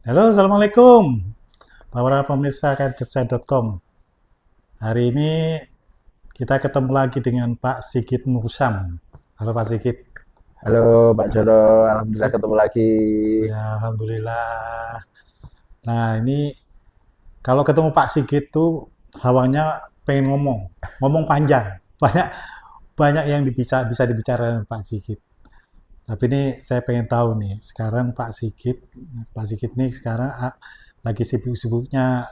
Halo, Assalamualaikum. Para pemirsa kjogja.com. Hari ini kita ketemu lagi dengan Pak Sigit Nursam. Halo Pak Sigit. Halo Pak Jono, Alhamdulillah ketemu lagi. Ya, Alhamdulillah. Nah, ini kalau ketemu Pak Sigit tuh hawanya pengen ngomong panjang. Banyak banyak yang bisa dibicarakan Pak Sigit. Tapi ini saya pengen tahu nih, sekarang Pak Sigit nih sekarang lagi sibuk-sibuknya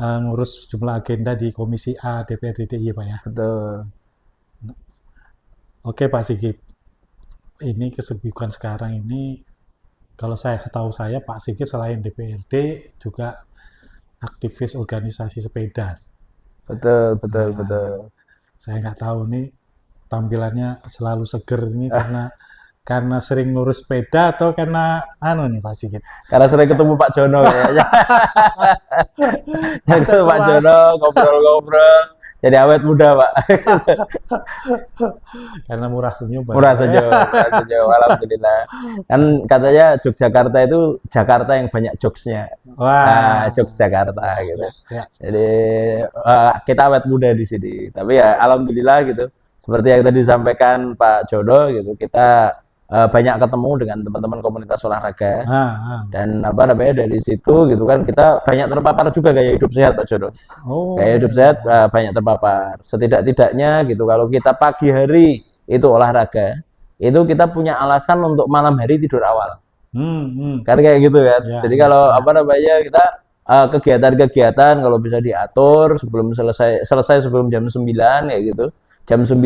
ngurus jumlah agenda di Komisi A DPRD DIY Pak ya. Betul. Oke Pak Sigit, ini kesibukan sekarang ini, kalau saya setahu saya Pak Sigit selain DPRD juga aktivis organisasi sepeda. Betul, betul, Nah, betul. saya nggak tahu nih tampilannya selalu seger ini karena sering ngurus sepeda atau karena nih Pak Sigit. Karena sering ketemu Pak Jono kayaknya. Sering Atau ketemu Pak kemana? Jono, ngobrol-ngobrol. Jadi awet muda, Pak. Karena murah senyum Pak. Murah senyum, murah senyum. Alhamdulillah. Kan katanya Yogyakarta itu Jakarta yang banyak jokesnya. Ah, Wah, jokes Jakarta ya, gitu. ya, ya. Jadi kita awet muda di sini. Tapi ya alhamdulillah gitu. Seperti yang tadi disampaikan Pak Jono gitu, kita banyak ketemu dengan teman-teman komunitas olahraga Ah, ah. dan apa namanya dari situ gitu kan kita banyak terpapar juga gaya hidup sehat Pak Jono. Gaya hidup sehat Oh, banyak terpapar. Setidak-tidaknya gitu kalau kita pagi hari itu olahraga, itu kita punya alasan untuk malam hari tidur awal. hmm. Kan kayak gitu kan. Ya, Jadi ya, kalau ya. apa namanya kita kegiatan-kegiatan kalau bisa diatur sebelum selesai sebelum jam 9 ya gitu. Jam 9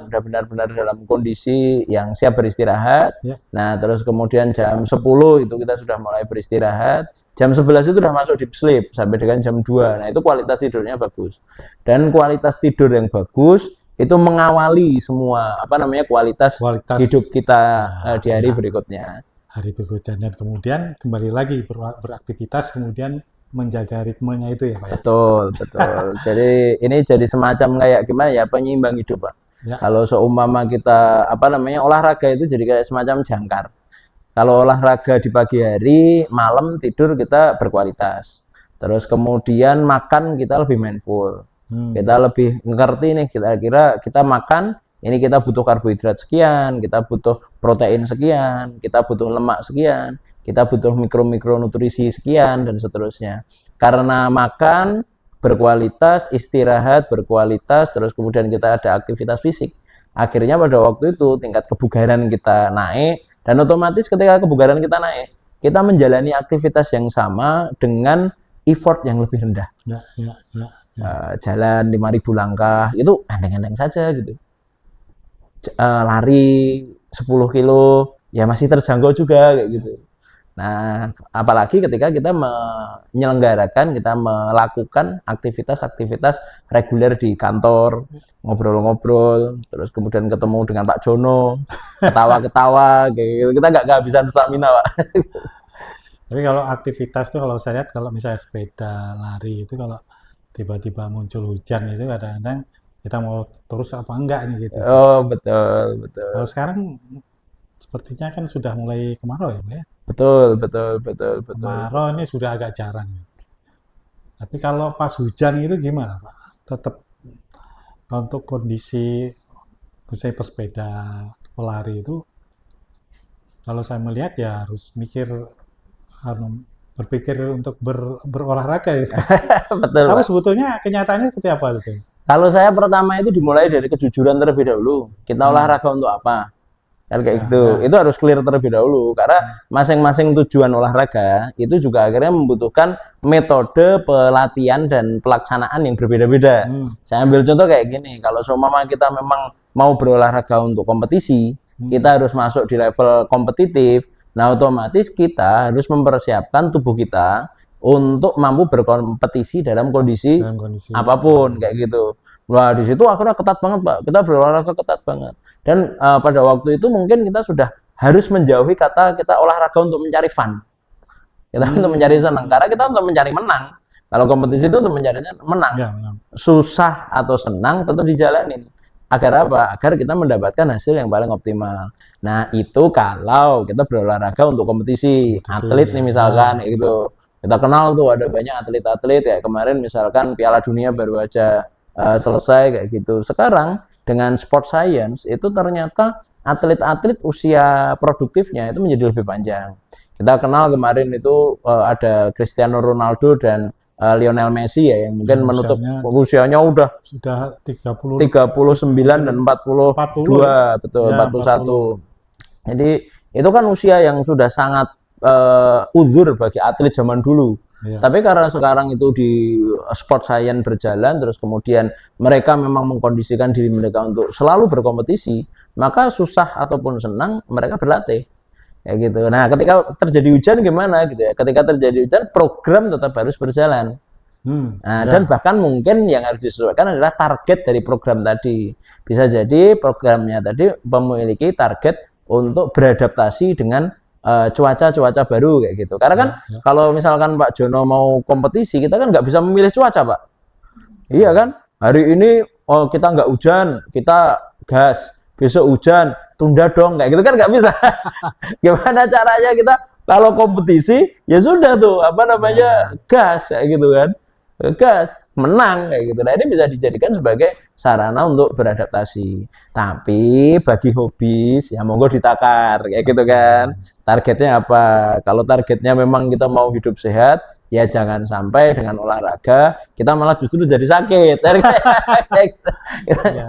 udah benar-benar dalam kondisi yang siap beristirahat. Ya. Nah, terus kemudian jam 10 itu kita sudah mulai beristirahat. Jam 11 itu udah masuk deep sleep sampai dengan jam 2. Nah, itu kualitas tidurnya bagus. Dan kualitas tidur yang bagus itu mengawali semua apa namanya kualitas Kualitas, hidup kita ya, di hari ya. berikutnya. Hari berikutnya dan kemudian kembali lagi beraktivitas, kemudian menjaga ritmenya itu ya, Pak ya. Betul, betul. Jadi ini jadi semacam kayak gimana ya penyeimbang hidup, Pak. Ya, Kalau seumpama kita apa namanya olahraga itu jadi kayak semacam jangkar. Kalau olahraga di pagi hari, malam tidur kita berkualitas. Terus kemudian makan kita lebih mindful. Kita hmm. lebih ngerti nih kira-kira kita makan ini kita butuh karbohidrat sekian, kita butuh protein sekian, kita butuh lemak sekian, kita butuh mikro-mikronutrisi sekian dan seterusnya. Karena makan berkualitas, istirahat berkualitas, terus kemudian kita ada aktivitas fisik. Akhirnya pada waktu itu tingkat kebugaran kita naik dan otomatis ketika kebugaran kita naik, kita menjalani aktivitas yang sama dengan effort yang lebih rendah. Ya, ya, ya, ya. Jalan 5.000 langkah itu enteng-enteng saja gitu. Lari 10 kilo ya masih terjangkau juga kayak gitu. Nah, apalagi ketika kita menyelenggarakan, kita melakukan aktivitas-aktivitas reguler di kantor, ngobrol-ngobrol, terus kemudian ketemu dengan Pak Jono, ketawa-ketawa, kayak gitu. Kita nggak kehabisan stamina, Pak. Tapi kalau aktivitas tuh kalau saya lihat kalau misalnya sepeda, lari itu kalau tiba-tiba muncul hujan itu kadang-kadang kita mau terus apa enggak nih gitu tuh. Oh, betul, Kalau betul. sekarang sepertinya kan sudah mulai kemarau ya, Pak ya. Betul, betul, betul, betul. Kemarau ini sudah agak jarang. Tapi kalau pas hujan itu gimana, Pak? Tetap untuk kondisi misalnya pesepeda, pelari itu, kalau saya melihat ya harus berpikir untuk berolahraga ya. Betul, Tapi Pak. sebetulnya kenyataannya seperti apa itu? Kalau saya pertama itu dimulai dari kejujuran terlebih dahulu. Kita Hmm, olahraga untuk apa? Kan kayak ya, gitu. ya. Itu harus clear terlebih dahulu karena masing-masing tujuan olahraga itu juga akhirnya membutuhkan metode pelatihan dan pelaksanaan yang berbeda-beda. Hmm, Saya ambil contoh kayak gini, kalau seumpama kita memang mau berolahraga untuk kompetisi, hmm. kita harus masuk di level kompetitif. Nah, otomatis kita harus mempersiapkan tubuh kita untuk mampu berkompetisi dalam kondisi Dalam kondisi, apapun kayak gitu. Wah, di situ akhirnya ketat banget, Pak. Kita berolahraga ketat banget. Dan pada waktu itu mungkin kita sudah harus menjauhi kata kita olahraga untuk mencari fun. Kita untuk mencari senang. hmm. Karena kita untuk mencari menang. Kalau kompetisi itu untuk mencari menang. Ya, ya. Susah atau senang tetap dijalanin. Agar apa? Agar kita mendapatkan hasil yang paling optimal. Nah, itu kalau kita berolahraga untuk kompetisi. Kompetisi, Atlet ya. nih misalkan gitu. Kita kenal tuh ada banyak atlet-atlet kayak kemarin misalkan Piala Dunia baru aja selesai kayak gitu. Sekarang dengan sport science itu ternyata atlet-atlet usia produktifnya itu menjadi lebih panjang. Kita kenal kemarin itu ada Cristiano Ronaldo dan Lionel Messi ya yang mungkin Yang menutup usianya usianya udah sudah 39 dan 40 ya. 42, betul, Ya, 41. 40. Jadi itu kan usia yang sudah sangat uzur bagi atlet zaman dulu. Ya. Tapi karena sekarang itu di sport science berjalan, terus kemudian mereka memang mengkondisikan diri mereka untuk selalu berkompetisi, maka susah ataupun senang mereka berlatih. Kayak gitu. Nah, ketika terjadi hujan gimana gitu ya? Ketika terjadi hujan, program tetap harus berjalan. Nah, Ya. dan bahkan mungkin yang harus disesuaikan adalah target dari program tadi. Bisa jadi programnya tadi memiliki target untuk beradaptasi dengan cuaca-cuaca baru kayak gitu. Karena kan Ya. kalau misalkan Pak Jono mau kompetisi, kita kan nggak bisa memilih cuaca, Pak. Iya kan? Hari ini kita nggak hujan, kita gas. Besok hujan, tunda dong, kayak gitu kan nggak bisa. Gimana caranya kita kalau kompetisi ya sudah tuh apa namanya gas kayak gitu kan, gas menang kayak gitu. Nah ini bisa dijadikan sebagai sarana untuk beradaptasi. Tapi bagi hobis ya monggo ditakar kayak gitu kan. Targetnya apa? Kalau targetnya memang kita mau hidup sehat, ya jangan sampai dengan olahraga kita malah justru jadi sakit. Ya,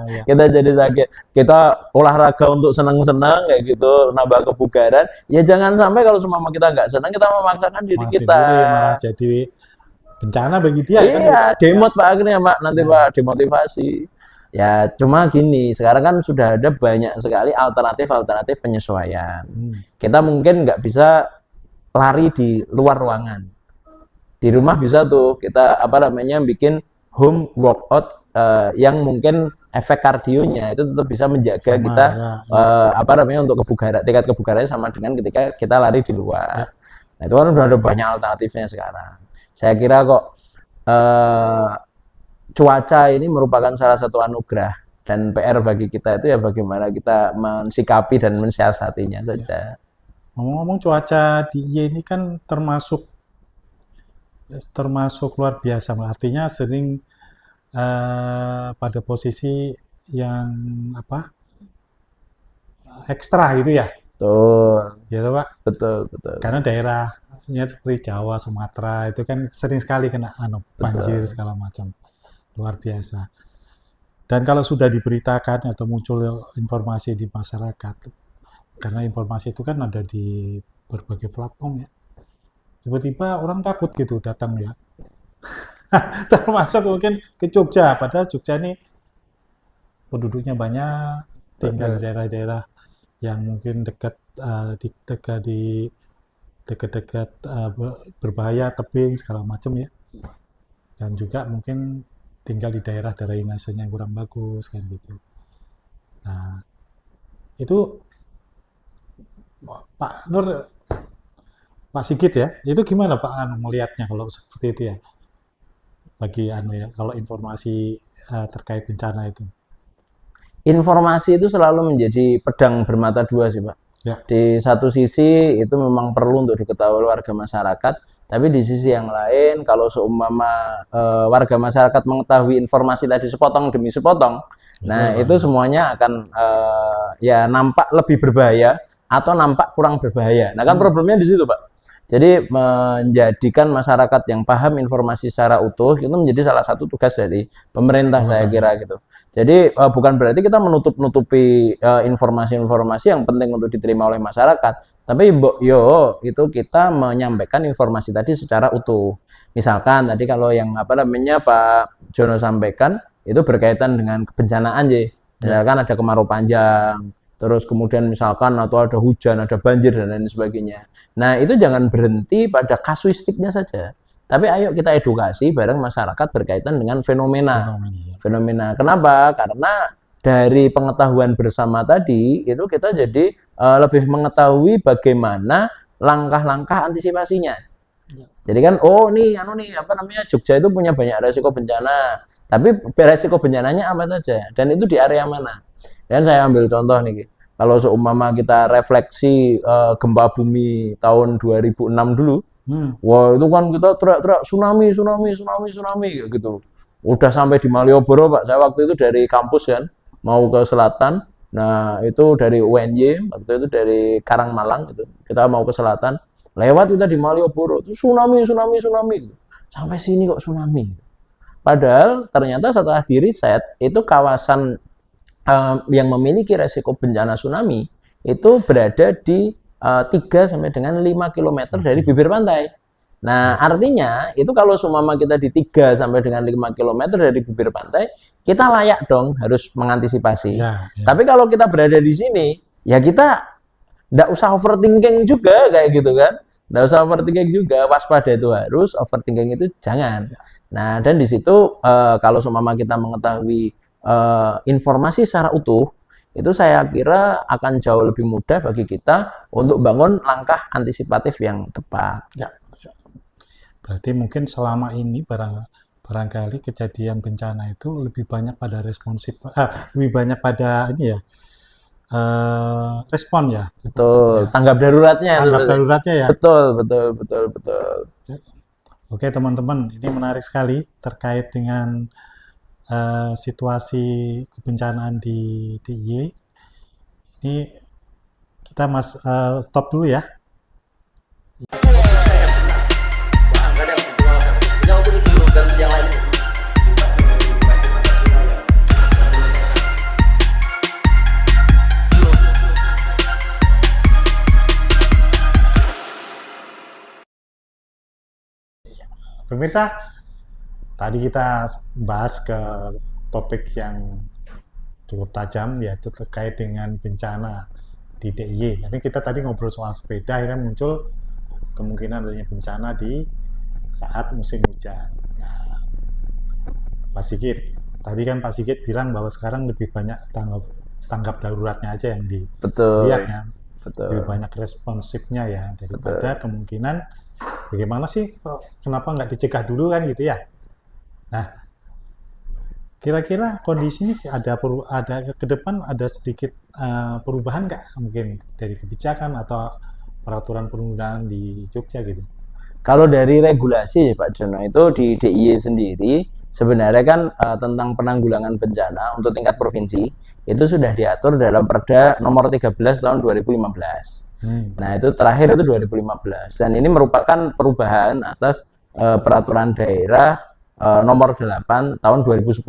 ya. Kita jadi sakit. Kita olahraga untuk senang-senang kayak gitu, nambah kebugaran. Ya jangan sampai kalau semua kita nggak senang, kita memaksakan diri Masih kita. diri malah jadi bencana bagi dia kan Iya, gitu. demot Pak akhirnya Pak, nanti Ya. Pak demotivasi. Ya cuma gini, sekarang kan sudah ada banyak sekali alternatif-alternatif penyesuaian. Kita mungkin nggak bisa lari di luar ruangan. Di rumah bisa tuh kita apa namanya bikin home workout yang mungkin efek kardionya itu tetap bisa menjaga Sama, kita ya. apa namanya untuk kebugaran, tingkat kebugarannya sama dengan ketika kita lari di luar. Ya. Nah itu kan udah ada banyak alternatifnya sekarang. Saya kira kok cuaca ini merupakan salah satu anugerah dan PR bagi kita itu ya bagaimana kita mensikapi dan mensiasatinya saja. Ngomong-ngomong cuaca di IY ini kan termasuk luar biasa, artinya sering pada posisi yang apa ekstra gitu ya, Betul, ya toh, Pak. betul, betul, Karena daerahnya seperti Jawa, Sumatera itu kan sering sekali kena banjir betul. segala macam, luar biasa. Dan kalau sudah diberitakan atau muncul informasi di masyarakat, karena informasi itu kan ada di berbagai platform ya, tiba-tiba orang takut gitu datang ya. Termasuk mungkin ke Jogja, padahal Jogja ini penduduknya banyak, tinggal di Betul. daerah-daerah yang mungkin dekat-dekat berbahaya, tebing segala macam ya. Dan juga mungkin tinggal di daerah drainasenya yang kurang bagus kan gitu. Nah, itu Pak Nur, Pak Sigit ya, itu gimana Pak melihatnya kalau seperti itu ya? Bagi ya, kalau informasi terkait bencana itu. Informasi itu selalu menjadi pedang bermata dua sih Pak. Ya. Di satu sisi itu memang perlu untuk diketahui warga masyarakat, tapi di sisi yang lain kalau seumpama warga masyarakat mengetahui informasi tadi sepotong demi sepotong, nah itu semuanya akan ya nampak lebih berbahaya atau nampak kurang berbahaya. Nah kan problemnya di situ Pak. Jadi menjadikan masyarakat yang paham informasi secara utuh itu menjadi salah satu tugas dari pemerintah saya kira gitu. Jadi bukan berarti kita menutupi informasi-informasi yang penting untuk diterima oleh masyarakat, tapi yo itu kita menyampaikan informasi tadi secara utuh. Misalkan tadi kalau yang apa namanya Pak Jono sampaikan itu berkaitan dengan kebencanaan ya. Misalkan ada kemarau panjang, terus kemudian misalkan atau ada hujan, ada banjir dan lain sebagainya. Nah, itu jangan berhenti pada kasuistiknya saja. Tapi ayo kita edukasi bareng masyarakat berkaitan dengan fenomena. Fenomena. Kenapa? Karena dari pengetahuan bersama tadi itu kita jadi lebih mengetahui bagaimana langkah-langkah antisipasinya. Jadi kan oh nih apa namanya Jogja itu punya banyak resiko bencana. Tapi resiko bencananya apa saja dan itu di area mana. Dan saya ambil contoh nih, kalau seumpama kita refleksi gempa bumi tahun 2006 dulu, wah itu kan kita teriak-teriak tsunami, tsunami, tsunami, tsunami gitu. Udah sampai di Malioboro Pak, saya waktu itu dari kampus kan, mau ke selatan, nah itu dari UNY, waktu itu dari Karangmalang gitu, kita mau ke selatan, lewat kita di Malioboro, itu tsunami, tsunami, tsunami gitu. Sampai sini kok tsunami. Padahal ternyata setelah di riset, itu kawasan yang memiliki resiko bencana tsunami itu berada di 3 sampai dengan 5 km dari bibir pantai. Nah, artinya itu kalau seumpama kita di 3 sampai dengan 5 km dari bibir pantai, kita layak dong harus mengantisipasi. Ya, ya. Tapi kalau kita berada di sini, ya kita nggak usah overthinking juga kayak gitu kan. Nggak usah overthinking juga, waspada itu harus, overthinking itu jangan. Nah, dan di situ kalau seumpama kita mengetahui informasi secara utuh, itu saya kira akan jauh lebih mudah bagi kita untuk bangun langkah antisipatif yang tepat. Ya, ya. Berarti mungkin selama ini barangkali kejadian bencana itu lebih banyak pada responsif, lebih banyak pada ini ya, respon ya. Betul, Ya. tanggap daruratnya. Tanggap daruratnya ya. Betul, betul, betul, betul. Oke teman-teman, ini menarik sekali terkait dengan situasi kebencanaan di DIY. Ini kita stop dulu ya. Pemirsa, tadi kita bahas ke topik yang cukup tajam, yaitu terkait dengan bencana di DIY. Jadi kita tadi ngobrol soal sepeda, akhirnya muncul kemungkinan adanya bencana di saat musim hujan. Nah, Pak Sigit, tadi kan Pak Sigit bilang bahwa sekarang lebih banyak tanggap daruratnya aja yang dilihat ya. Betul. Lebih banyak responsifnya ya, daripada kemungkinan bagaimana sih, kenapa nggak dicegah dulu kan gitu ya. Nah, kira-kira kondisinya ada ke depan ada sedikit perubahan nggak mungkin dari kebijakan atau peraturan perundang di Jogja gitu? Kalau dari regulasi Pak Jono itu di DIY sendiri sebenarnya kan tentang penanggulangan bencana untuk tingkat provinsi itu sudah diatur dalam Perda nomor 13 tahun 2015. Nah, itu terakhir itu 2015 dan ini merupakan perubahan atas peraturan daerah nomor 8 tahun 2010.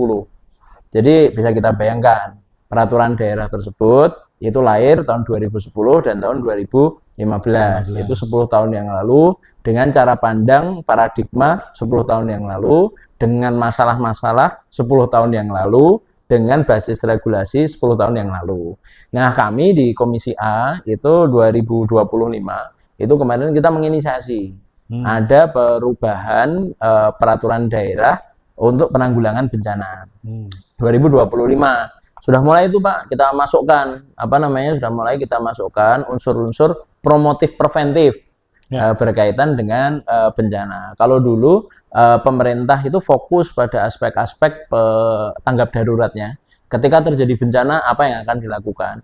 Jadi bisa kita bayangkan peraturan daerah tersebut itu lahir tahun 2010 dan tahun 2015. Itu 10 tahun yang lalu dengan cara pandang paradigma 10 tahun yang lalu dengan masalah-masalah 10 tahun yang lalu dengan basis regulasi 10 tahun yang lalu. Nah, kami di Komisi A itu 2025 itu kemarin kita menginisiasi ada perubahan peraturan daerah untuk penanggulangan bencana. 2025 sudah mulai itu Pak kita masukkan sudah mulai kita masukkan unsur-unsur promotif preventif berkaitan dengan bencana. Kalau dulu pemerintah itu fokus pada aspek-aspek tanggap daruratnya. Ketika terjadi bencana, apa yang akan dilakukan?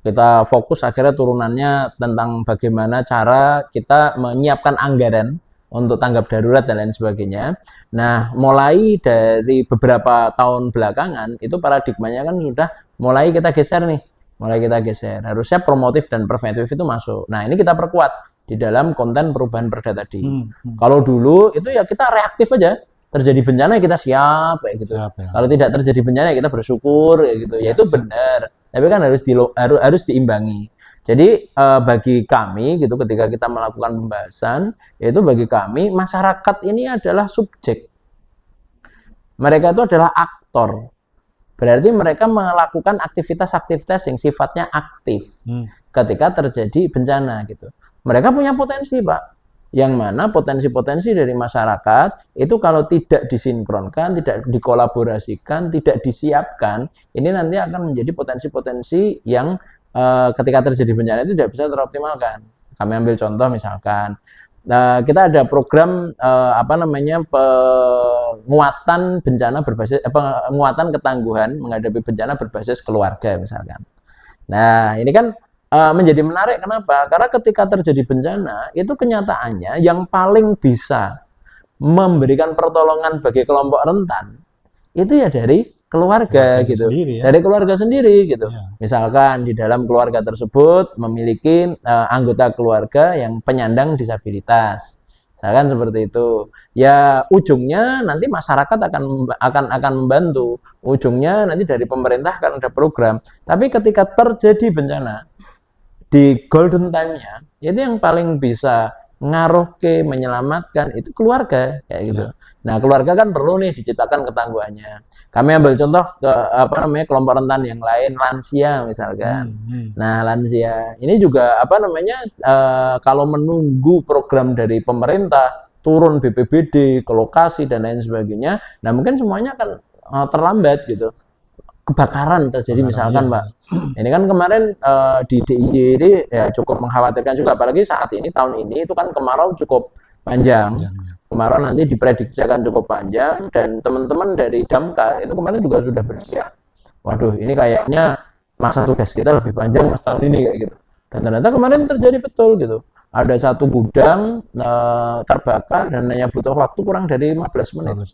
Kita fokus akhirnya turunannya tentang bagaimana cara kita menyiapkan anggaran untuk tanggap darurat dan lain sebagainya. Nah, mulai dari beberapa tahun belakangan, itu paradigmanya kan sudah mulai kita geser nih. Mulai kita geser. Harusnya promotif dan preventif itu masuk. Nah, ini kita perkuat di dalam konten perubahan perda tadi. Kalau dulu itu ya kita reaktif aja, terjadi bencana kita siap kayak gitu. Kalau tidak terjadi bencana kita bersyukur kayak gitu. Ya itu benar. Tapi kan harus diimbangi. Jadi bagi kami gitu ketika kita melakukan pembahasan, yaitu bagi kami masyarakat ini adalah subjek. Mereka itu adalah aktor. Berarti mereka melakukan aktivitas-aktivitas yang sifatnya aktif ketika terjadi bencana gitu. Mereka punya potensi, Pak. Yang mana potensi-potensi dari masyarakat itu kalau tidak disinkronkan, tidak dikolaborasikan, tidak disiapkan, ini nanti akan menjadi potensi-potensi yang ketika terjadi bencana itu tidak bisa teroptimalkan. Kami ambil contoh misalkan Nah, kita ada program apa namanya penguatan bencana berbasis penguatan ketangguhan menghadapi bencana berbasis keluarga misalkan. Nah, ini kan menjadi menarik kenapa? Karena ketika terjadi bencana, itu kenyataannya yang paling bisa memberikan pertolongan bagi kelompok rentan itu ya dari keluarga Keluarganya gitu. sendiri ya. Dari keluarga sendiri gitu. Ya. Misalkan di dalam keluarga tersebut memiliki anggota keluarga yang penyandang disabilitas. Misalkan seperti itu. Ya ujungnya nanti masyarakat akan membantu. Ujungnya nanti dari pemerintah akan ada program. Tapi ketika terjadi bencana di golden time-nya, itu yang paling bisa ngaruh ke menyelamatkan itu keluarga kayak gitu. Ya. Nah, keluarga kan perlu nih diciptakan ketangguhannya. Kami ambil contoh ke apa namanya kelompok rentan yang lain, lansia misalkan. Hmm. Nah, lansia ini juga apa namanya kalau menunggu program dari pemerintah turun BPBD ke lokasi dan lain sebagainya, nah mungkin semuanya akan terlambat gitu. Kebakaran terjadi Bakaran ya. misalkan, Pak. Ini kan kemarin di DIY ini ya cukup mengkhawatirkan juga, apalagi saat ini tahun ini itu kan kemarau cukup panjang. Panjang ya. Kemarau nanti diprediksi akan cukup panjang dan teman-teman dari Damkar itu kemarin juga sudah bersiap. Waduh, ini kayaknya masa tugas kita lebih panjang mas tahun ini kayak gitu. Dan ternyata kemarin terjadi betul gitu. Ada satu gudang terbakar dan hanya butuh waktu kurang dari 15 menit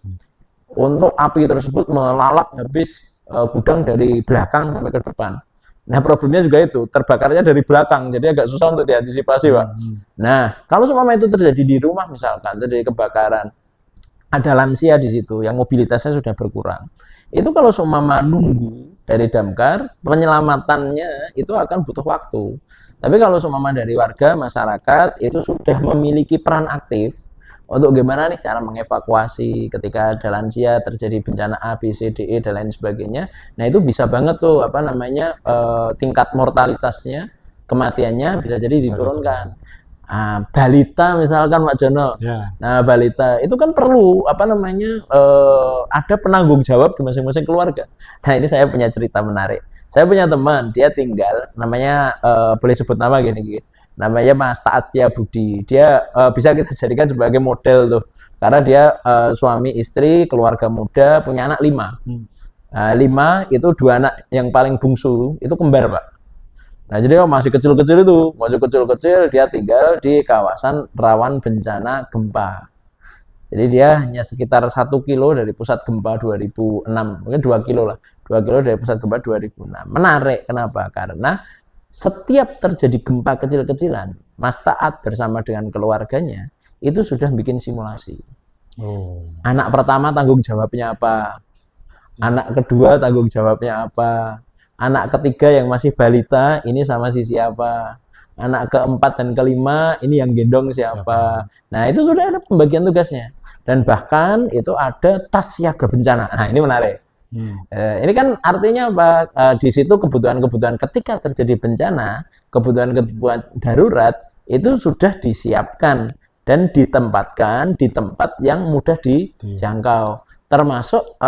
untuk api tersebut melalap habis gudang dari belakang sampai ke depan. Nah, problemnya juga itu, terbakarnya dari belakang, jadi agak susah untuk diantisipasi, Pak. Nah, kalau seumpama itu terjadi di rumah misalkan, terjadi kebakaran, ada lansia di situ yang mobilitasnya sudah berkurang. Itu kalau seumpama nunggu dari damkar, penyelamatannya itu akan butuh waktu. Tapi kalau seumpama dari warga masyarakat itu sudah memiliki peran aktif untuk gimana nih cara mengevakuasi ketika ada lansia terjadi bencana A, B, C, D, E dan lain sebagainya. Nah itu bisa banget tuh apa namanya tingkat mortalitasnya, kematiannya bisa jadi diturunkan. Balita misalkan Pak Jono. Ya. Nah balita itu kan perlu apa namanya ada penanggung jawab di masing-masing keluarga. Nah ini saya punya cerita menarik. Saya punya teman, dia tinggal namanya boleh sebut nama gini-gini namanya Mas Taat Budi. Dia bisa kita jadikan sebagai model tuh karena dia suami istri keluarga muda punya anak 5. 5 itu 2 anak yang paling bungsu itu kembar Pak. Nah jadi masih kecil-kecil itu masih kecil-kecil dia tinggal di kawasan rawan bencana gempa. Jadi dia hanya sekitar 1 kilo dari pusat gempa 2006, mungkin 2 kilo lah, 2 kilo dari pusat gempa 2006. Menarik, kenapa? Karena setiap terjadi gempa kecil-kecilan, Mas Taat bersama dengan keluarganya itu sudah bikin simulasi. Anak pertama tanggung jawabnya apa? Anak kedua tanggung jawabnya apa? Anak ketiga yang masih balita ini sama si siapa? Anak keempat dan kelima ini yang gendong siapa? Nah itu sudah ada pembagian tugasnya. Dan bahkan itu ada tas siaga bencana. Nah ini menarik. Ini kan artinya apa? Di situ kebutuhan-kebutuhan ketika terjadi bencana, kebutuhan-kebutuhan darurat itu sudah disiapkan dan ditempatkan di tempat yang mudah dijangkau. Termasuk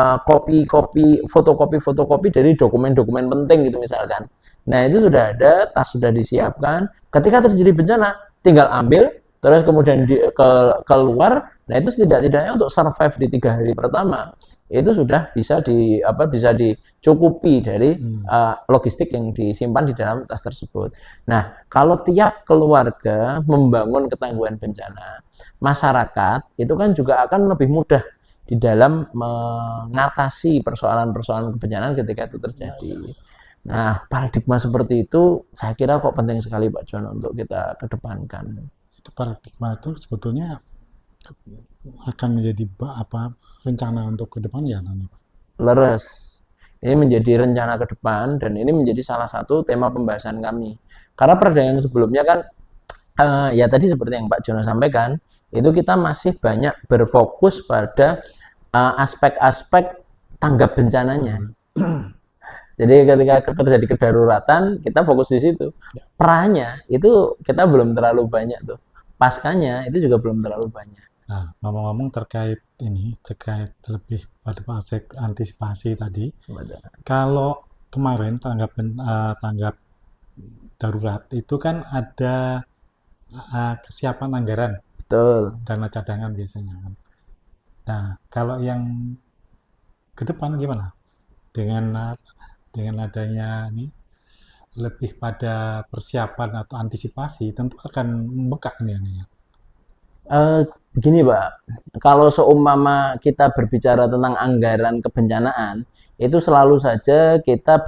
fotokopi dari dokumen-dokumen penting gitu misalkan. Nah itu sudah ada, tas sudah disiapkan. Ketika terjadi bencana, tinggal ambil, terus kemudian keluar. Nah itu tidak-tidaknya untuk survive di 3 hari pertama itu sudah bisa dicukupi dari logistik yang disimpan di dalam tas tersebut. Nah, kalau tiap keluarga membangun ketangguhan bencana, masyarakat itu kan juga akan lebih mudah di dalam mengatasi persoalan-persoalan kebencanaan ketika itu terjadi. Nah, paradigma seperti itu saya kira kok penting sekali Pak John untuk kita kedepankan. Itu paradigma itu sebetulnya akan menjadi rencana untuk ke depan ya nanti Pak? Leres. Ini menjadi rencana ke depan dan ini menjadi salah satu tema pembahasan kami. Karena perda yang sebelumnya kan ya tadi seperti yang Pak Jono sampaikan, itu kita masih banyak berfokus pada aspek-aspek tanggap bencananya. Jadi ketika terjadi kedaruratan, kita fokus di situ. Perahnya itu kita belum terlalu banyak tuh. Paskanya itu juga belum terlalu banyak. Nah, ngomong-ngomong terkait lebih pada aspek antisipasi tadi, kalau kemarin tanggap darurat itu kan ada kesiapan anggaran betul. dana cadangan biasanya kan. Nah, kalau yang ke depan gimana? Dengan adanya ini lebih pada persiapan atau antisipasi tentu akan membengkak nih ininya. Begini Pak, kalau seumpama kita berbicara tentang anggaran kebencanaan, itu selalu saja kita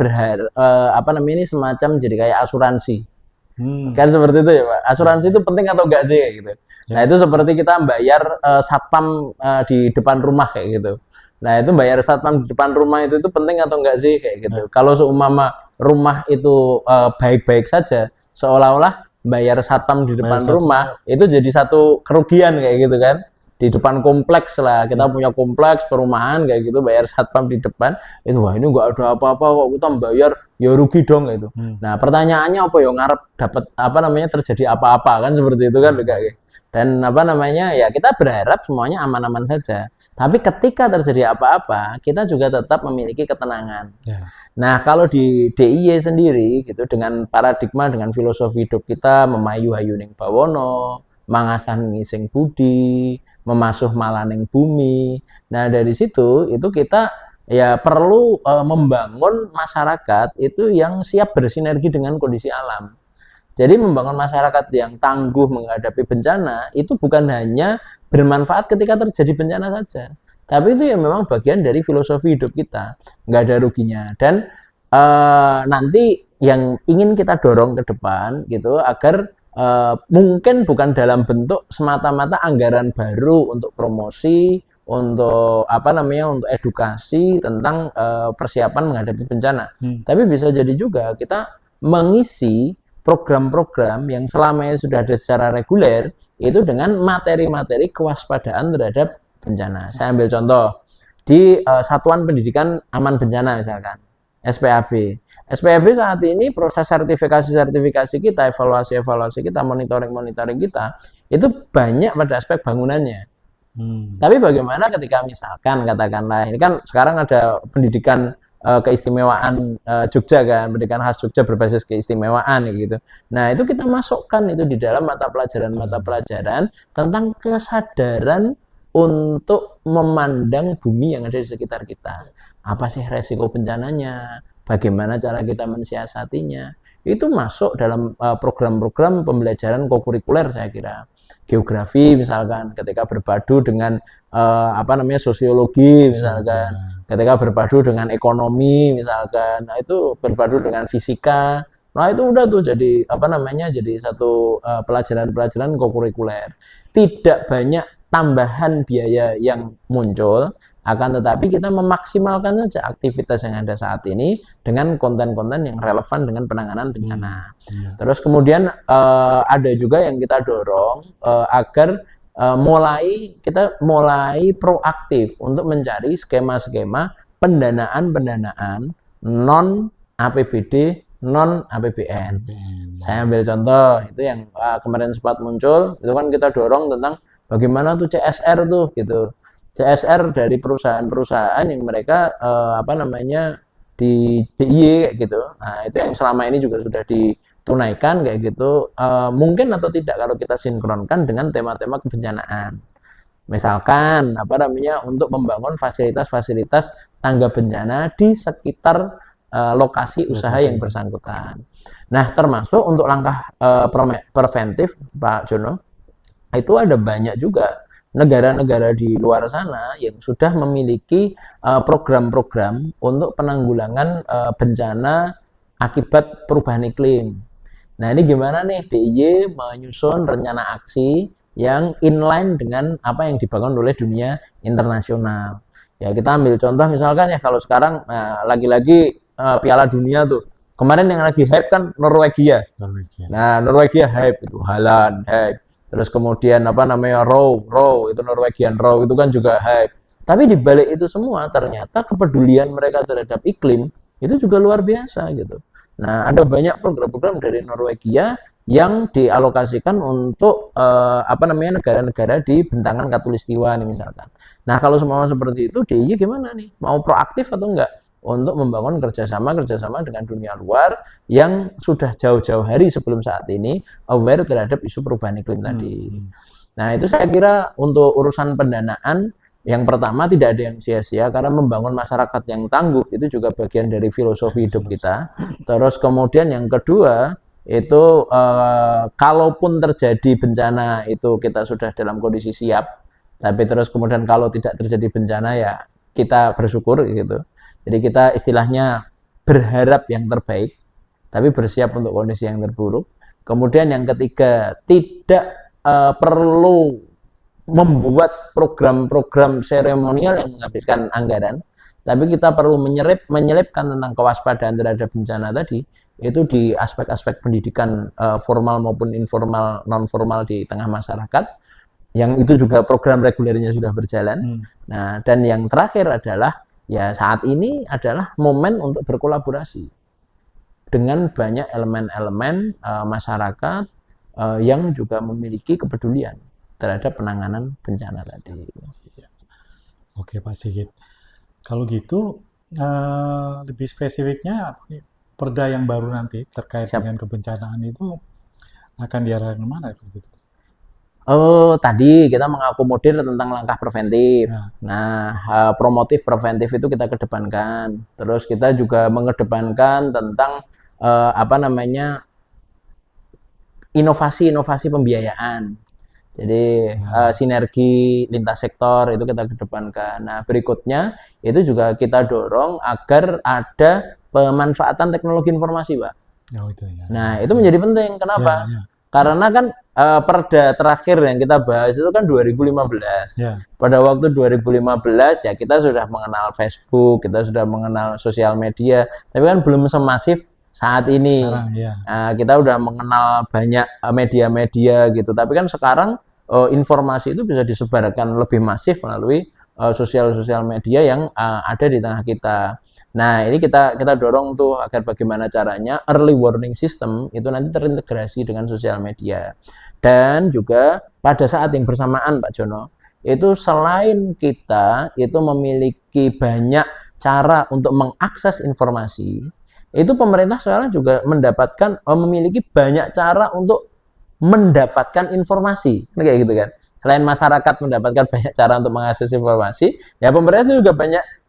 apa namanya ini semacam jadi kayak asuransi. Hmm, Kan seperti itu ya Pak. Asuransi ya, itu penting atau enggak sih kayak gitu. Nah, ya, itu seperti kita bayar satpam di depan rumah kayak gitu. Nah, itu bayar satpam di depan rumah itu penting atau enggak sih kayak gitu. ya, Kalau seumpama rumah itu baik-baik saja, seolah-olah bayar satpam di bayar depan rumah satu, itu jadi satu kerugian kayak gitu kan. Di depan kompleks lah, kita ya, punya kompleks perumahan kayak gitu, bayar satpam di depan, itu wah ini enggak ada apa-apa kok kita bayar, ya rugi dong gitu. hmm, Nah, pertanyaannya apa ya ngarep dapat apa namanya terjadi apa-apa kan seperti itu kan ya, kayak. Dan apa namanya ya kita berharap semuanya aman-aman saja. Tapi ketika terjadi apa-apa, kita juga tetap memiliki ketenangan. ya, Nah, kalau di DIY sendiri gitu dengan paradigma dengan filosofi hidup kita memayu hayuning bawono, mangasah ngising budi, memasuh malaning bumi. Nah, dari situ itu kita ya perlu membangun masyarakat itu yang siap bersinergi dengan kondisi alam. Jadi membangun masyarakat yang tangguh menghadapi bencana itu bukan hanya bermanfaat ketika terjadi bencana saja, tapi itu ya memang bagian dari filosofi hidup kita, nggak ada ruginya. Dan nanti yang ingin kita dorong ke depan gitu agar mungkin bukan dalam bentuk semata-mata anggaran baru untuk promosi, untuk apa namanya, untuk edukasi tentang persiapan menghadapi bencana, hmm, tapi bisa jadi juga kita mengisi program-program yang selama ini sudah ada secara reguler itu dengan materi-materi kewaspadaan terhadap bencana. Saya ambil contoh di Satuan Pendidikan Aman Bencana misalkan SPAB. SPAB saat ini proses sertifikasi kita, evaluasi kita, monitoring kita itu banyak pada aspek bangunannya. hmm, Tapi bagaimana ketika misalkan katakanlah ini kan sekarang ada pendidikan keistimewaan Jogja kan, pendidikan khas Jogja berbasis keistimewaan gitu. Nah, itu kita masukkan itu di dalam mata betul, pelajaran tentang kesadaran untuk memandang bumi yang ada di sekitar kita. Apa sih resiko bencananya? Bagaimana cara kita mensiasatinya? Itu masuk dalam program-program pembelajaran kokurikuler saya kira. Geografi misalkan ketika berpadu dengan apa namanya sosiologi sosiologi misalkan, ya, ketika berpadu dengan ekonomi misalkan, nah itu berpadu dengan fisika, nah itu udah tuh jadi apa namanya jadi satu pelajaran-pelajaran kokurikuler, tidak banyak tambahan biaya yang muncul, akan tetapi kita memaksimalkan saja aktivitas yang ada saat ini dengan konten-konten yang relevan dengan penanganan hmm, bencana. ya, Terus kemudian ada juga yang kita dorong agar kita mulai proaktif untuk mencari skema-skema pendanaan non APBD, non APBN. BPN ya, Saya ambil contoh itu yang kemarin sempat muncul, itu kan kita dorong tentang bagaimana tuh CSR tuh gitu. CSR dari perusahaan-perusahaan yang mereka apa namanya di DIY gitu. Nah, itu yang selama ini juga sudah ditunaikan kayak gitu. Mungkin atau tidak kalau kita sinkronkan dengan tema-tema kebencanaan. Misalkan apa namanya untuk membangun fasilitas-fasilitas tangga bencana di sekitar lokasi usaha lokasi yang ya, bersangkutan. Nah, termasuk untuk langkah preventif Pak Jono, itu ada banyak juga negara-negara di luar sana yang sudah memiliki program-program untuk penanggulangan bencana akibat perubahan iklim. Nah, ini gimana nih DIY menyusun rencana aksi yang inline dengan apa yang dibangun oleh dunia internasional. Ya, kita ambil contoh misalkan ya kalau sekarang lagi-lagi Piala Dunia tuh. Kemarin yang lagi hype kan Norwegia. Norwegia ya, Nah, Norwegia hype itu, Haaland hype. Terus kemudian apa namanya Row itu Norwegian Row itu kan juga hype. Tapi di balik itu semua ternyata kepedulian mereka terhadap iklim itu juga luar biasa gitu. Nah, ada banyak program-program dari Norwegia yang dialokasikan untuk apa namanya negara-negara di bentangan Katulistiwa nih misalkan. Nah, kalau semua seperti itu, DIY gimana nih? Mau proaktif atau enggak? Untuk membangun kerjasama dengan dunia luar yang sudah jauh-jauh hari sebelum saat ini aware terhadap isu perubahan iklim hmm, tadi. hmm. Nah, itu saya kira untuk urusan pendanaan, yang pertama tidak ada yang sia-sia karena membangun masyarakat yang tangguh itu juga bagian dari filosofi hidup kita. Terus kemudian yang kedua itu kalaupun terjadi bencana itu kita sudah dalam kondisi siap. Tapi terus kemudian kalau tidak terjadi bencana ya kita bersyukur gitu. Jadi kita istilahnya berharap yang terbaik, tapi bersiap untuk kondisi yang terburuk. Kemudian yang ketiga, tidak perlu membuat program-program seremonial yang menghabiskan anggaran, tapi kita perlu menyelipkan tentang kewaspadaan terhadap bencana tadi, itu di aspek-aspek pendidikan formal maupun informal, non formal di tengah masyarakat, yang itu juga program regulernya sudah berjalan. Nah, dan yang terakhir adalah ya saat ini adalah momen untuk berkolaborasi dengan banyak elemen-elemen masyarakat yang juga memiliki kepedulian terhadap penanganan bencana tadi. Oke Pak Sigit, kalau gitu lebih spesifiknya perda yang baru nanti terkait dengan kebencanaan itu akan diarahkan kemana gitu? Tadi kita mengakomodir tentang langkah preventif. Nah, promotif preventif itu kita kedepankan. Terus kita juga mengedepankan tentang inovasi-inovasi pembiayaan. Jadi sinergi lintas sektor itu kita kedepankan. Nah, berikutnya itu juga kita dorong agar ada pemanfaatan teknologi informasi, Pak. Nah, itu menjadi penting. Kenapa? Karena kan perda terakhir yang kita bahas itu kan 2015. Pada waktu 2015 ya kita sudah mengenal Facebook, kita sudah mengenal sosial media, tapi kan belum semasif saat ini. Sekarang, kita udah mengenal banyak media-media gitu, tapi kan sekarang informasi itu bisa disebarkan lebih masif melalui sosial media yang ada di tengah kita. Nah, ini kita dorong tuh agar bagaimana caranya early warning system itu nanti terintegrasi dengan sosial media. Dan juga pada saat yang bersamaan Pak Jono, itu selain kita itu memiliki banyak cara untuk mengakses informasi, itu pemerintah sekarang juga memiliki banyak cara untuk mendapatkan informasi. Kayak gitu kan. Selain masyarakat mendapatkan banyak cara untuk mengakses informasi, ya pemerintah juga banyak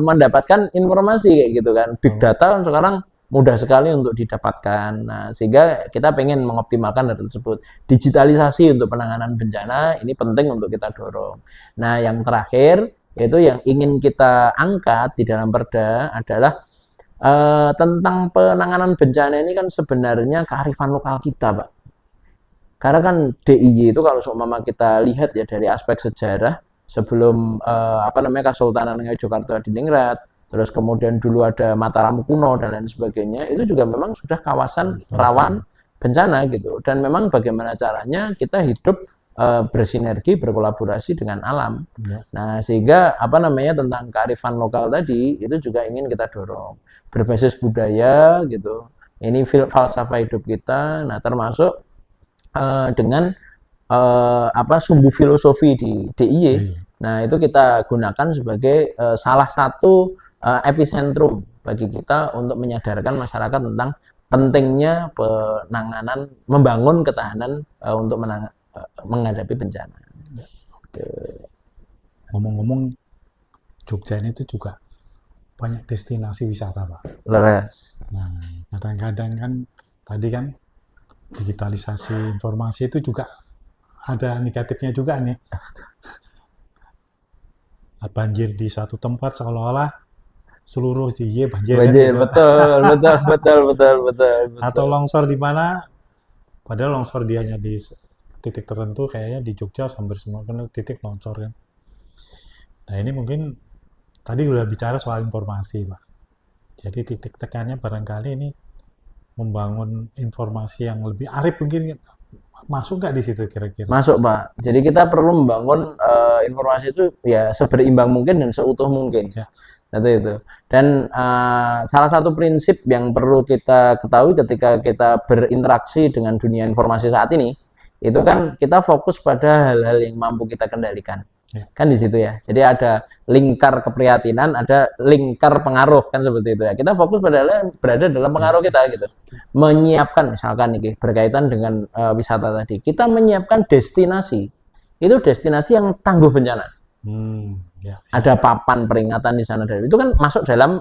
mendapatkan informasi kayak gitu kan. Big data kan sekarang mudah sekali untuk didapatkan. Nah, sehingga kita pengen mengoptimalkan hal tersebut. Digitalisasi untuk penanganan bencana ini penting untuk kita dorong. Nah, yang terakhir itu yang ingin kita angkat di dalam perda adalah tentang penanganan bencana ini kan sebenarnya kearifan lokal kita, Pak. Karena kan DIY itu kalau seumpama kita lihat ya dari aspek sejarah, sebelum Kesultanan Ngayogyakarta Adiningrat, terus kemudian dulu ada Mataram kuno dan lain sebagainya, itu juga memang sudah kawasan rawan bencana gitu. Dan memang bagaimana caranya kita hidup bersinergi, berkolaborasi dengan alam. Nah, sehingga tentang kearifan lokal tadi itu juga ingin kita dorong berbasis budaya gitu. Ini falsafah hidup kita. Nah, termasuk dengan sumbu filosofi di DIY. Nah, itu kita gunakan sebagai salah satu epicentrum bagi kita untuk menyadarkan masyarakat tentang pentingnya penanganan, membangun ketahanan untuk menghadapi bencana. Ngomong-ngomong, Jogja ini itu juga banyak destinasi wisata, Pak. Leres. Nah, kadang-kadang kan tadi kan digitalisasi informasi itu juga ada negatifnya juga nih. Banjir di suatu tempat seolah-olah seluruh DIY banjir kan gitu. Betul. Atau longsor di mana padahal longsor dia hanya di titik tertentu, kayaknya di Jogja hampir semua kan titik longsor kan. Nah, ini mungkin tadi udah bicara soal informasi, Pak. Jadi titik tekannya barangkali ini membangun informasi yang lebih arif, mungkin masuk nggak di situ kira-kira? Masuk, Pak. Jadi kita perlu membangun informasi itu ya seberimbang mungkin dan seutuh mungkin. Itu. Dan salah satu prinsip yang perlu kita ketahui ketika kita berinteraksi dengan dunia informasi saat ini, itu kan kita fokus pada hal-hal yang mampu kita kendalikan. Ya. Kan di situ ya. Jadi ada lingkar keprihatinan, ada lingkar pengaruh kan seperti itu ya. Kita fokus pada yang berada dalam pengaruh kita gitu. Menyiapkan misalkan nih berkaitan dengan wisata tadi. Kita menyiapkan destinasi. Itu destinasi yang tangguh bencana. Ya. Ada papan peringatan di sana, itu kan masuk dalam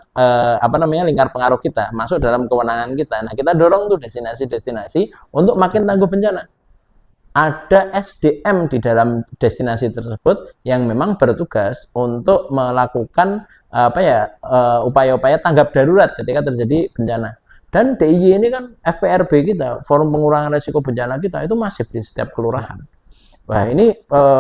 lingkar pengaruh kita, masuk dalam kewenangan kita. Nah, kita dorong tuh destinasi-destinasi untuk makin tangguh bencana. Ada SDM di dalam destinasi tersebut yang memang bertugas untuk melakukan upaya-upaya tanggap darurat ketika terjadi bencana. Dan DIY ini kan FPRB kita, Forum Pengurangan Risiko Bencana kita, itu masif di setiap kelurahan. Wah, ini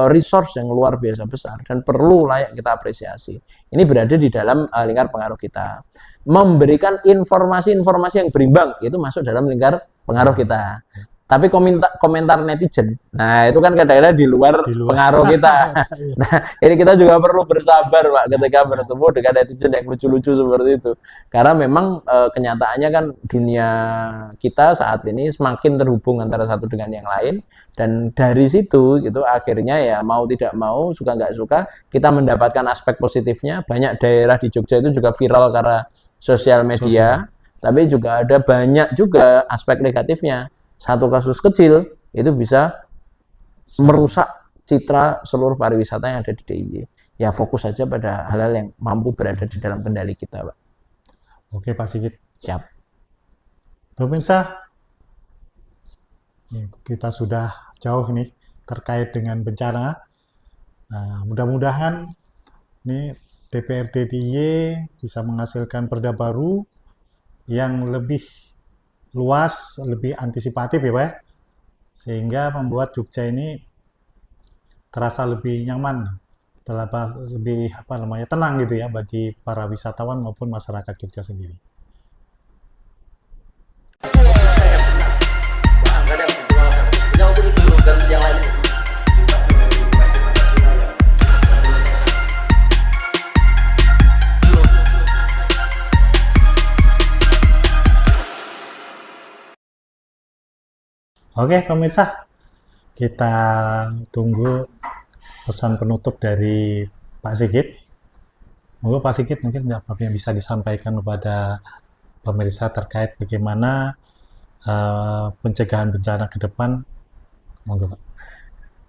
resource yang luar biasa besar dan perlu layak kita apresiasi. Ini berada di dalam lingkar pengaruh kita. Memberikan informasi-informasi yang berimbang, itu masuk dalam lingkar pengaruh kita. Tapi komentar netizen, nah itu kan kadang-kadang di luar pengaruh kita. Nah, ini kita juga perlu bersabar, Pak, ketika bertemu dengan netizen yang lucu-lucu seperti itu. Karena memang kenyataannya kan dunia kita saat ini semakin terhubung antara satu dengan yang lain. Dan dari situ gitu akhirnya ya mau tidak mau, suka nggak suka, kita mendapatkan aspek positifnya. Banyak daerah di Jogja itu juga viral karena sosial media. Tapi juga ada banyak juga aspek negatifnya. Satu kasus kecil itu bisa merusak citra seluruh pariwisata yang ada di DIY. Ya fokus saja pada hal-hal yang mampu berada di dalam kendali kita, Pak. Oke, Pak Sigit. Siap. Pemirsa, kita sudah jauh nih terkait dengan bencana. Nah, mudah-mudahan nih DPRD DIY bisa menghasilkan perda baru yang lebih luas, lebih antisipatif ya Pak, sehingga membuat Jogja ini terasa lebih nyaman, lebih tenang gitu ya bagi para wisatawan maupun masyarakat Jogja sendiri. Oke pemirsa, kita tunggu pesan penutup dari Pak Sigit. Monggo Pak Sigit, mungkin apa yang bisa disampaikan kepada pemirsa terkait bagaimana pencegahan bencana ke depan. Monggo Pak.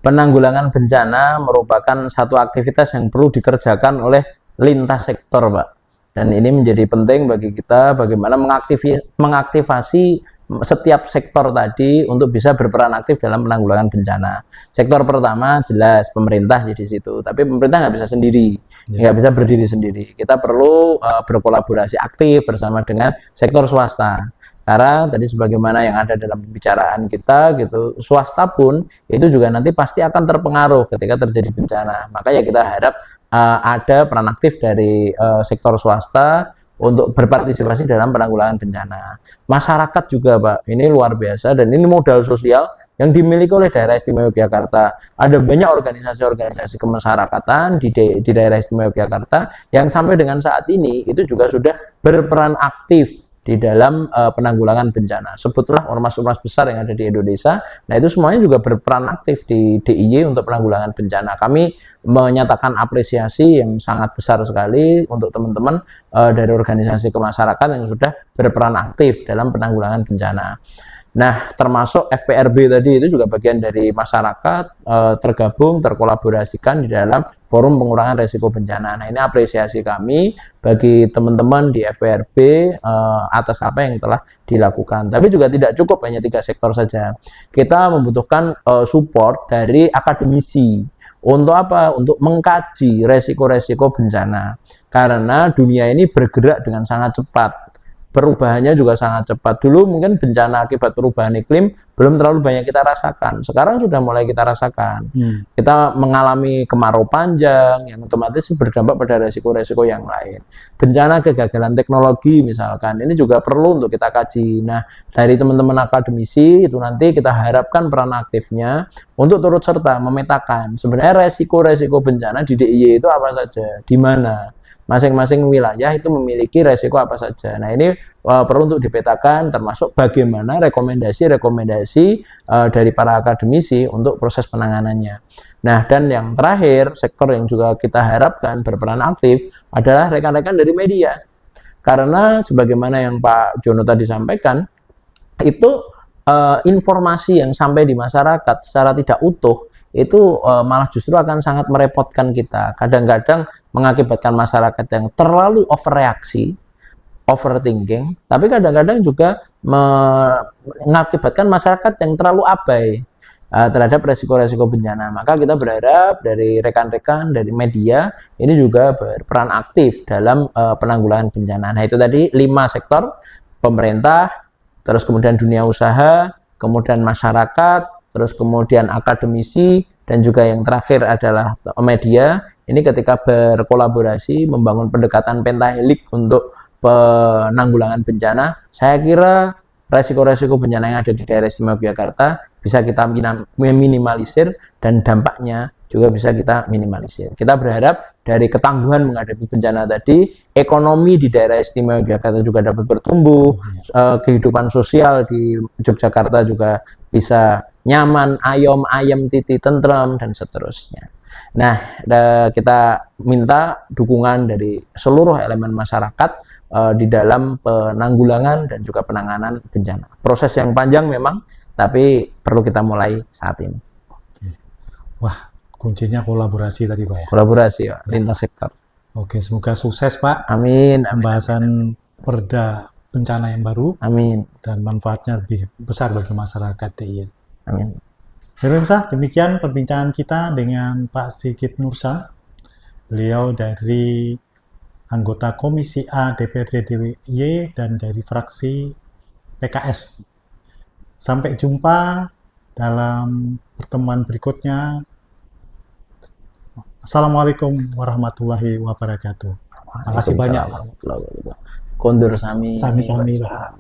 Penanggulangan bencana merupakan satu aktivitas yang perlu dikerjakan oleh lintas sektor, Pak. Dan ini menjadi penting bagi kita bagaimana mengaktifasi setiap sektor tadi untuk bisa berperan aktif dalam penanggulangan bencana. Sektor pertama jelas pemerintah di situ, tapi pemerintah nggak bisa sendiri, nggak bisa berdiri sendiri. Kita perlu berkolaborasi aktif bersama dengan sektor swasta. Karena tadi sebagaimana yang ada dalam pembicaraan kita gitu, swasta pun itu juga nanti pasti akan terpengaruh ketika terjadi bencana. Maka ya kita harap ada peran aktif dari sektor swasta untuk berpartisipasi dalam penanggulangan bencana. Masyarakat juga, Pak, ini luar biasa dan ini modal sosial yang dimiliki oleh Daerah Istimewa Yogyakarta. Ada banyak organisasi-organisasi kemasyarakatan di Daerah Istimewa Yogyakarta yang sampai dengan saat ini itu juga sudah berperan aktif di dalam penanggulangan bencana. Sebutlah ormas-ormas besar yang ada di Indonesia. Nah, itu semuanya juga berperan aktif di DIY untuk penanggulangan bencana. Kami menyatakan apresiasi yang sangat besar sekali untuk teman-teman dari organisasi kemasyarakatan yang sudah berperan aktif dalam penanggulangan bencana. Nah, termasuk FPRB tadi itu juga bagian dari masyarakat tergabung, terkolaborasikan di dalam Forum Pengurangan Risiko Bencana. Nah, ini apresiasi kami bagi teman-teman di FPRB atas apa yang telah dilakukan. Tapi juga tidak cukup hanya 3 sektor saja. Kita membutuhkan support dari akademisi. Untuk apa? Untuk mengkaji resiko-resiko bencana. Karena dunia ini bergerak dengan sangat cepat. Perubahannya juga sangat cepat. Dulu mungkin bencana akibat perubahan iklim belum terlalu banyak kita rasakan. Sekarang sudah mulai kita rasakan. Kita mengalami kemarau panjang yang otomatis berdampak pada resiko-resiko yang lain. Bencana kegagalan teknologi misalkan, ini juga perlu untuk kita kaji. Nah, dari teman-teman akademisi itu nanti kita harapkan peran aktifnya untuk turut serta memetakan sebenarnya resiko-resiko bencana di DIY itu apa saja, di mana. masing-masing wilayah itu memiliki resiko apa saja. Nah, ini perlu untuk dipetakan, termasuk bagaimana rekomendasi-rekomendasi dari para akademisi untuk proses penanganannya. Nah, dan yang terakhir, sektor yang juga kita harapkan berperan aktif adalah rekan-rekan dari media. Karena sebagaimana yang Pak Jono tadi sampaikan, itu informasi yang sampai di masyarakat secara tidak utuh itu malah justru akan sangat merepotkan kita. Kadang-kadang mengakibatkan masyarakat yang terlalu overreaksi, overthinking, tapi kadang-kadang juga mengakibatkan masyarakat yang terlalu abai terhadap resiko-resiko bencana. Maka kita berharap dari rekan-rekan dari media ini juga berperan aktif dalam penanggulangan bencana. Nah, itu tadi 5 sektor: pemerintah, terus kemudian dunia usaha, kemudian masyarakat, terus kemudian akademisi, dan juga yang terakhir adalah media. Ini ketika berkolaborasi membangun pendekatan pentahelik untuk penanggulangan bencana, saya kira resiko-resiko bencana yang ada di daerah istimewa Yogyakarta bisa kita minimalisir dan dampaknya juga bisa kita minimalisir. Kita berharap dari ketangguhan menghadapi bencana tadi, ekonomi di daerah istimewa Yogyakarta juga dapat bertumbuh, kehidupan sosial di Yogyakarta juga bisa nyaman, ayem, titi, tentrem, dan seterusnya. Nah, kita minta dukungan dari seluruh elemen masyarakat di dalam penanggulangan dan juga penanganan bencana. Proses yang panjang memang, tapi perlu kita mulai saat ini. Wah, kuncinya kolaborasi tadi Pak ya. Kolaborasi ya, lintas sektor. Oke, semoga sukses Pak. Amin. Pembahasan perda bencana yang baru. Amin. Dan manfaatnya lebih besar bagi masyarakat DIY. Amin. Pemirsa, demikian perbincangan kita dengan Pak Sigit Nursa. Beliau dari anggota Komisi A DPRD DIY dan dari fraksi PKS. Sampai jumpa dalam pertemuan berikutnya. Assalamualaikum warahmatullahi wabarakatuh. Terima kasih banyak. Kondur sami. Sami-sami lah.